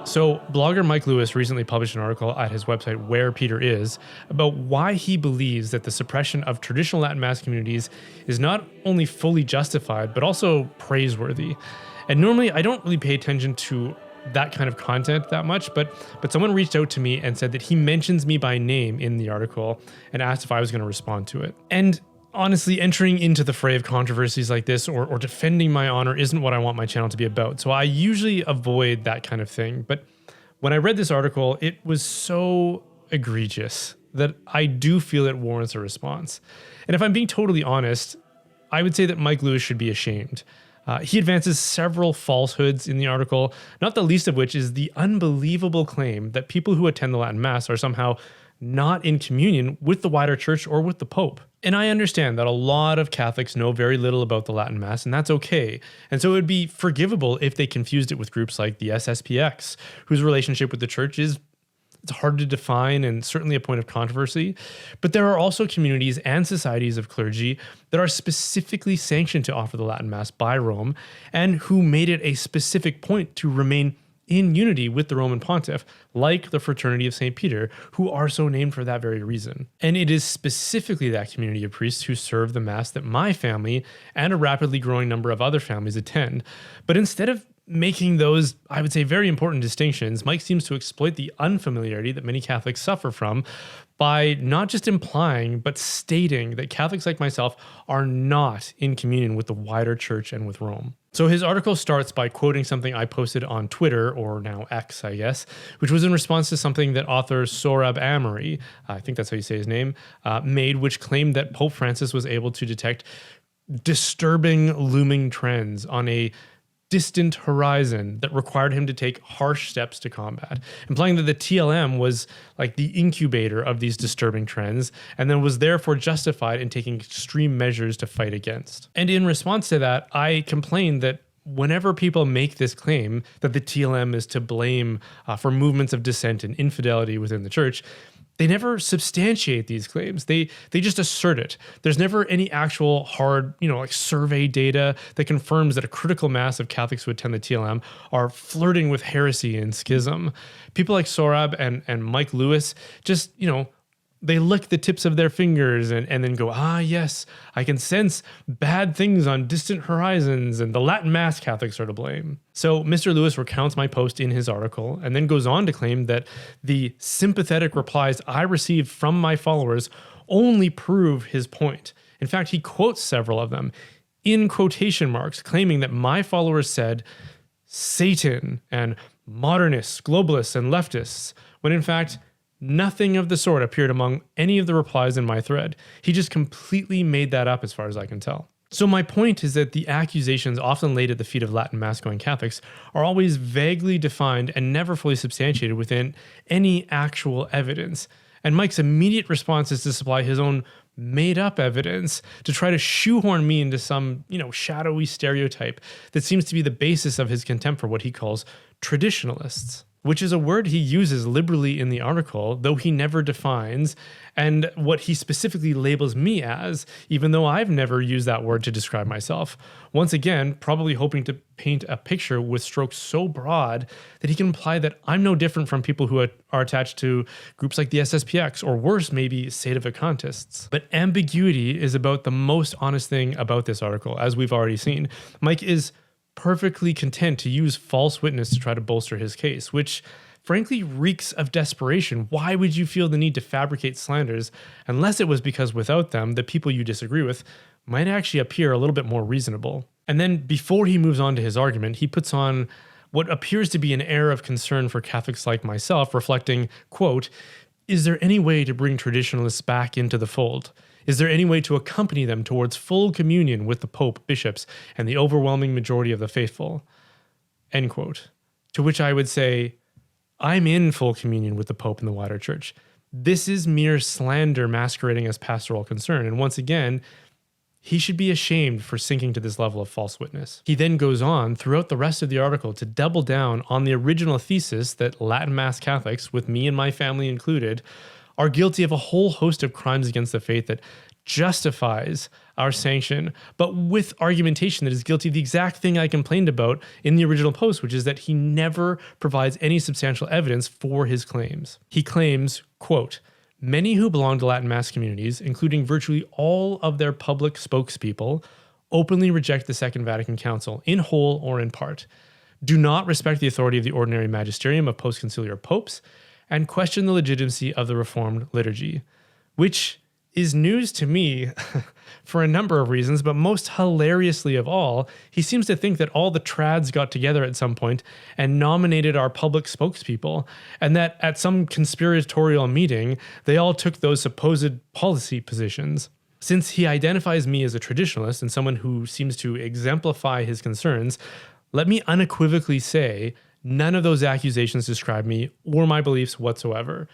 So blogger Mike Lewis recently published an article at his website Where Peter Is about why he believes that the suppression of traditional Latin Mass communities is not only fully justified, but also praiseworthy. And normally I don't really pay attention to that kind of content that much, but someone reached out to me and said that he mentions me by name in the article and asked if I was going to respond to it. And honestly, entering into the fray of controversies like this or defending my honor isn't what I want my channel to be about. So I usually avoid that kind of thing. But when I read this article, it was so egregious that I do feel it warrants a response. And if I'm being totally honest, I would say that Mike Lewis should be ashamed. He advances several falsehoods in the article, not the least of which is the unbelievable claim that people who attend the Latin Mass are somehow not in communion with the wider church or with the Pope. And I understand that a lot of Catholics know very little about the Latin Mass, and that's okay. And so it would be forgivable if they confused it with groups like the SSPX, whose relationship with the church is it's hard to define and certainly a point of controversy. But there are also communities and societies of clergy that are specifically sanctioned to offer the Latin Mass by Rome and who made it a specific point to remain in unity with the Roman Pontiff, like the Fraternity of St. Peter, who are so named for that very reason. And it is specifically that community of priests who serve the Mass that my family and a rapidly growing number of other families attend. But instead of making those, I would say, very important distinctions, Mike seems to exploit the unfamiliarity that many Catholics suffer from by not just implying, but stating that Catholics like myself are not in communion with the wider church and with Rome. So his article starts by quoting something I posted on Twitter, or now X, I guess, which was in response to something that author Sohrab Amory, I think that's how you say his name, made, which claimed that Pope Francis was able to detect disturbing looming trends on a distant horizon that required him to take harsh steps to combat, implying that the TLM was like the incubator of these disturbing trends and then was therefore justified in taking extreme measures to fight against. And in response to that, I complained that whenever people make this claim that the TLM is to blame for movements of dissent and infidelity within the church, they never substantiate these claims. They just assert it. There's never any actual hard, like survey data that confirms that a critical mass of Catholics who attend the TLM are flirting with heresy and schism. People like Sohrab and Mike Lewis just, they lick the tips of their fingers and then go, yes, I can sense bad things on distant horizons and the Latin Mass Catholics are to blame. So Mr. Lewis recounts my post in his article and then goes on to claim that the sympathetic replies I received from my followers only prove his point. In fact, he quotes several of them in quotation marks, claiming that my followers said Satan and modernists, globalists, and leftists, when in fact, nothing of the sort appeared among any of the replies in my thread. He just completely made that up as far as I can tell. So my point is that the accusations often laid at the feet of Latin Mass-going Catholics are always vaguely defined and never fully substantiated within any actual evidence. And Mike's immediate response is to supply his own made-up evidence to try to shoehorn me into some, shadowy stereotype that seems to be the basis of his contempt for what he calls traditionalists, which is a word he uses liberally in the article, though he never defines, and what he specifically labels me as, even though I've never used that word to describe myself. Once again, probably hoping to paint a picture with strokes so broad that he can imply that I'm no different from people who are attached to groups like the SSPX, or worse, maybe sedevacantists. But ambiguity is about the most honest thing about this article, as we've already seen. Mike is perfectly content to use false witness to try to bolster his case, which frankly reeks of desperation. Why would you feel the need to fabricate slanders unless it was because without them, the people you disagree with might actually appear a little bit more reasonable? And then before he moves on to his argument, he puts on what appears to be an air of concern for Catholics like myself, reflecting, quote, "Is there any way to bring traditionalists back into the fold? Is there any way to accompany them towards full communion with the Pope, bishops, and the overwhelming majority of the faithful?" End quote. To which I would say, I'm in full communion with the Pope and the wider church. This is mere slander masquerading as pastoral concern. And once again, he should be ashamed for sinking to this level of false witness. He then goes on throughout the rest of the article to double down on the original thesis that Latin Mass Catholics, with me and my family included, are guilty of a whole host of crimes against the faith that justifies our sanction, but with argumentation that is guilty of the exact thing I complained about in the original post, which is that he never provides any substantial evidence for his claims. He claims, quote, "Many who belong to Latin Mass communities, including virtually all of their public spokespeople, openly reject the Second Vatican Council, in whole or in part, do not respect the authority of the ordinary magisterium of post-conciliar popes, and question the legitimacy of the Reformed liturgy," which is news to me for a number of reasons, but most hilariously of all, he seems to think that all the trads got together at some point and nominated our public spokespeople, and that at some conspiratorial meeting, they all took those supposed policy positions. Since he identifies me as a traditionalist and someone who seems to exemplify his concerns, let me unequivocally say none of those accusations describe me or my beliefs whatsoever.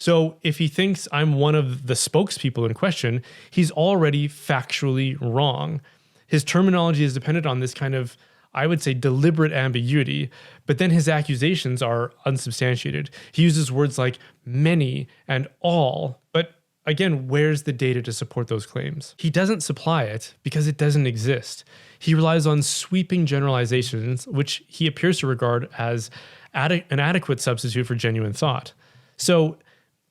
So if he thinks I'm one of the spokespeople in question, he's already factually wrong. His terminology is dependent on this kind of, I would say, deliberate ambiguity, but then his accusations are unsubstantiated. He uses words like many and all, but again, where's the data to support those claims? He doesn't supply it because it doesn't exist. He relies on sweeping generalizations, which he appears to regard as an adequate substitute for genuine thought. So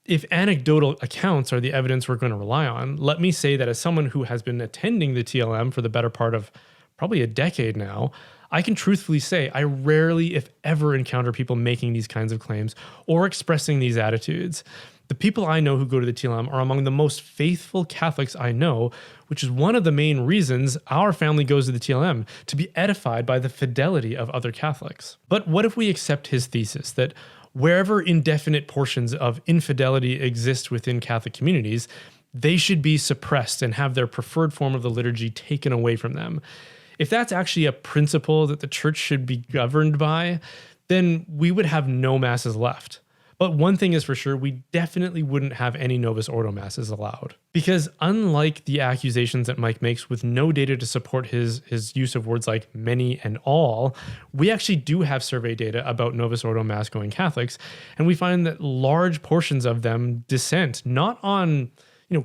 if anecdotal accounts are the evidence we're going to rely on, let me say that as someone who has been attending the TLM for the better part of probably a decade now, I can truthfully say I rarely, if ever, encounter people making these kinds of claims or expressing these attitudes. The people I know who go to the TLM are among the most faithful Catholics I know, which is one of the main reasons our family goes to the TLM, to be edified by the fidelity of other Catholics. But what if we accept his thesis that wherever indefinite portions of infidelity exist within Catholic communities, they should be suppressed and have their preferred form of the liturgy taken away from them? If that's actually a principle that the church should be governed by, then we would have no masses left. But one thing is for sure, we definitely wouldn't have any Novus Ordo masses allowed. Because unlike the accusations that Mike makes with no data to support his use of words like many and all, we actually do have survey data about Novus Ordo mass-going Catholics, and we find that large portions of them dissent, not on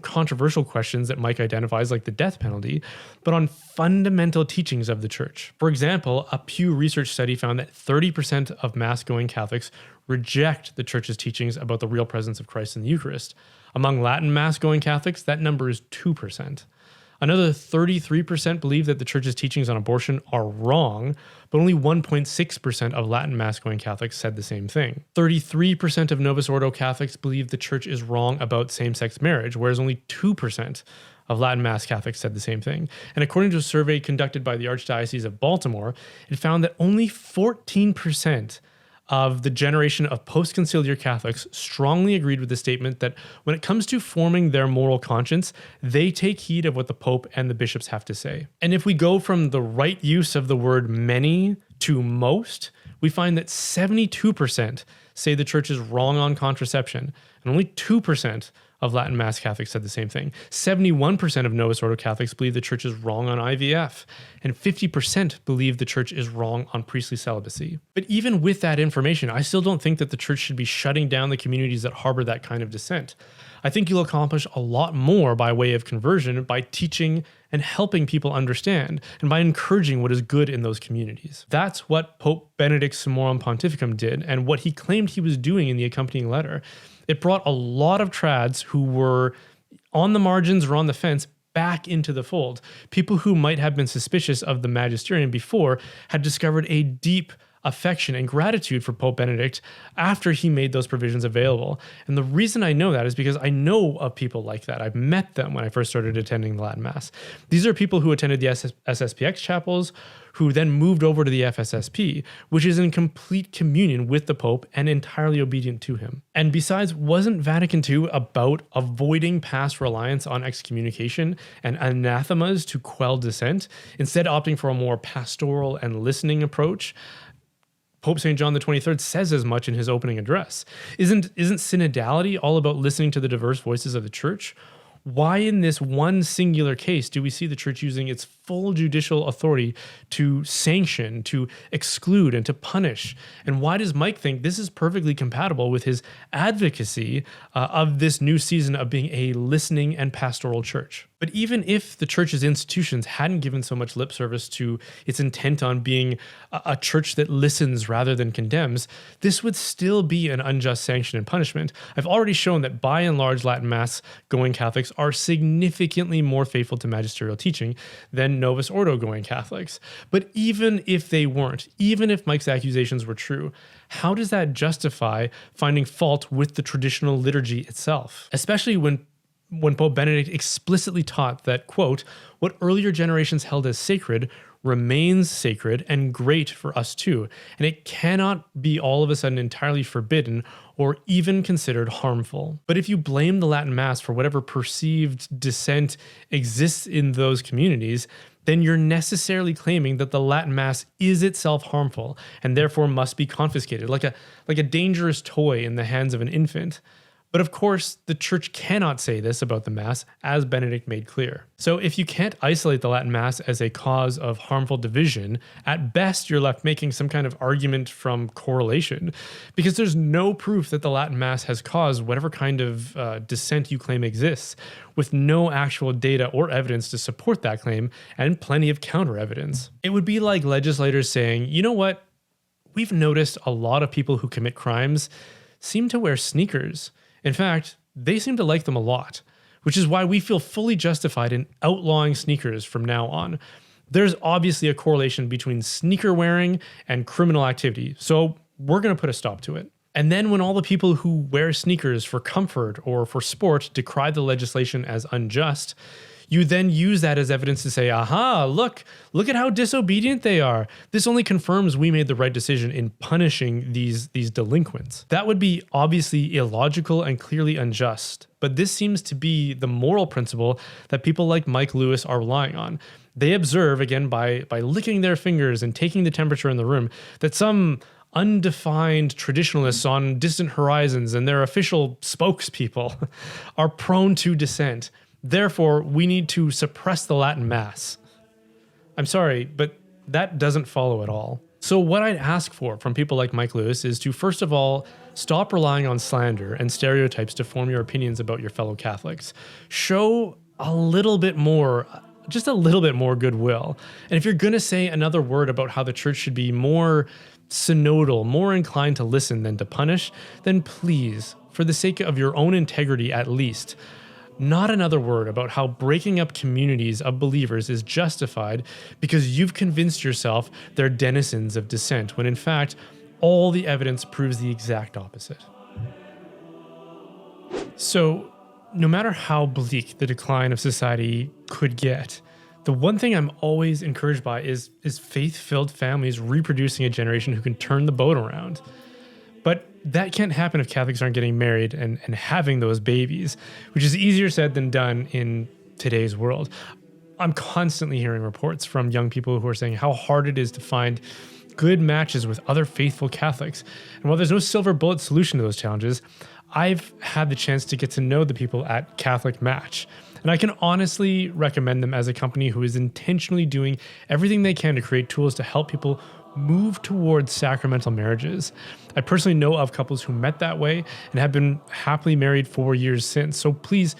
controversial questions that Mike identifies like the death penalty, but on fundamental teachings of the church. For example, a Pew Research study found that 30% of mass-going Catholics reject the church's teachings about the real presence of Christ in the Eucharist. Among Latin mass-going Catholics, that number is 2%. Another 33% believe that the church's teachings on abortion are wrong, but only 1.6% of Latin mass-going Catholics said the same thing. 33% of Novus Ordo Catholics believe the church is wrong about same-sex marriage, whereas only 2% of Latin Mass Catholics said the same thing. And according to a survey conducted by the Archdiocese of Baltimore, it found that only 14% of the generation of post-conciliar Catholics strongly agreed with the statement that when it comes to forming their moral conscience, they take heed of what the Pope and the bishops have to say. And if we go from the right use of the word many to most, we find that 72% say the church is wrong on contraception, and only 2% of Latin Mass Catholics said the same thing. 71% of Novus Ordo Catholics believe the church is wrong on IVF, and 50% believe the church is wrong on priestly celibacy. But even with that information, I still don't think that the church should be shutting down the communities that harbor that kind of dissent. I think you'll accomplish a lot more by way of conversion by teaching and helping people understand, and by encouraging what is good in those communities. That's what Pope Benedict Summorum Pontificum did, and what he claimed he was doing in the accompanying letter. It brought a lot of trads who were on the margins or on the fence back into the fold. People who might have been suspicious of the magisterium before had discovered a deep affection and gratitude for Pope Benedict after he made those provisions available. And the reason I know that is because I know of people like that. I've met them when I first started attending the Latin Mass. These are people who attended the SSPX chapels, who then moved over to the FSSP, which is in complete communion with the Pope and entirely obedient to him. And besides, wasn't Vatican II about avoiding past reliance on excommunication and anathemas to quell dissent, instead opting for a more pastoral and listening approach? Pope St. John the 23rd says as much in his opening address. Isn't synodality all about listening to the diverse voices of the church? Why in this one singular case do we see the church using its full judicial authority to sanction, to exclude, and to punish? And why does Mike think this is perfectly compatible with his advocacy of this new season of being a listening and pastoral church? But even if the church's institutions hadn't given so much lip service to its intent on being a church that listens rather than condemns, this would still be an unjust sanction and punishment. I've already shown that by and large Latin Mass going Catholics are significantly more faithful to magisterial teaching than Novus Ordo going Catholics. But even if they weren't, even if Mike's accusations were true, how does that justify finding fault with the traditional liturgy itself? Especially when Pope Benedict explicitly taught that, quote, what earlier generations held as sacred remains sacred and great for us too, and it cannot be all of a sudden entirely forbidden or even considered harmful. But if you blame the Latin Mass for whatever perceived dissent exists in those communities, then you're necessarily claiming that the Latin Mass is itself harmful and therefore must be confiscated, like a dangerous toy in the hands of an infant. But of course, the church cannot say this about the Mass, as Benedict made clear. So if you can't isolate the Latin Mass as a cause of harmful division, at best you're left making some kind of argument from correlation, because there's no proof that the Latin Mass has caused whatever kind of dissent you claim exists, with no actual data or evidence to support that claim, and plenty of counter evidence. It would be like legislators saying, you know what, we've noticed a lot of people who commit crimes seem to wear sneakers. In fact, they seem to like them a lot, which is why we feel fully justified in outlawing sneakers from now on. There's obviously a correlation between sneaker wearing and criminal activity, so we're going to put a stop to it. And then when all the people who wear sneakers for comfort or for sport decry the legislation as unjust, you then use that as evidence to say, aha, look at how disobedient they are. This only confirms we made the right decision in punishing these delinquents. That would be obviously illogical and clearly unjust. But this seems to be the moral principle that people like Mike Lewis are relying on. They observe, again, by licking their fingers and taking the temperature in the room, that some undefined traditionalists on distant horizons and their official spokespeople are prone to dissent. Therefore, we need to suppress the Latin Mass. I'm sorry, but that doesn't follow at all. So what I'd ask for from people like Mike Lewis is to, first of all, stop relying on slander and stereotypes to form your opinions about your fellow Catholics. Show a little bit more, just a little bit more goodwill. And if you're going to say another word about how the church should be more synodal, more inclined to listen than to punish, then please, for the sake of your own integrity at least, not another word about how breaking up communities of believers is justified because you've convinced yourself they're denizens of dissent, when in fact, all the evidence proves the exact opposite. So, no matter how bleak the decline of society could get, the one thing I'm always encouraged by is faith-filled families reproducing a generation who can turn the boat around. But that can't happen if Catholics aren't getting married and having those babies, which is easier said than done in today's world. I'm constantly hearing reports from young people who are saying how hard it is to find good matches with other faithful Catholics. And while there's no silver bullet solution to those challenges, I've had the chance to get to know the people at Catholic Match. And I can honestly recommend them as a company who is intentionally doing everything they can to create tools to help people move towards sacramental marriages. I personally know of couples who met that way and have been happily married 4 years since. So please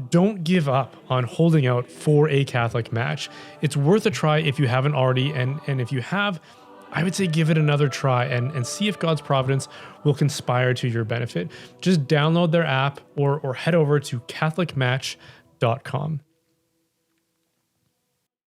don't give up on holding out for a Catholic Match. It's worth a try if you haven't already. And if you have, I would say give it another try and see if God's providence will conspire to your benefit. Just download their app or head over to catholicmatch.com.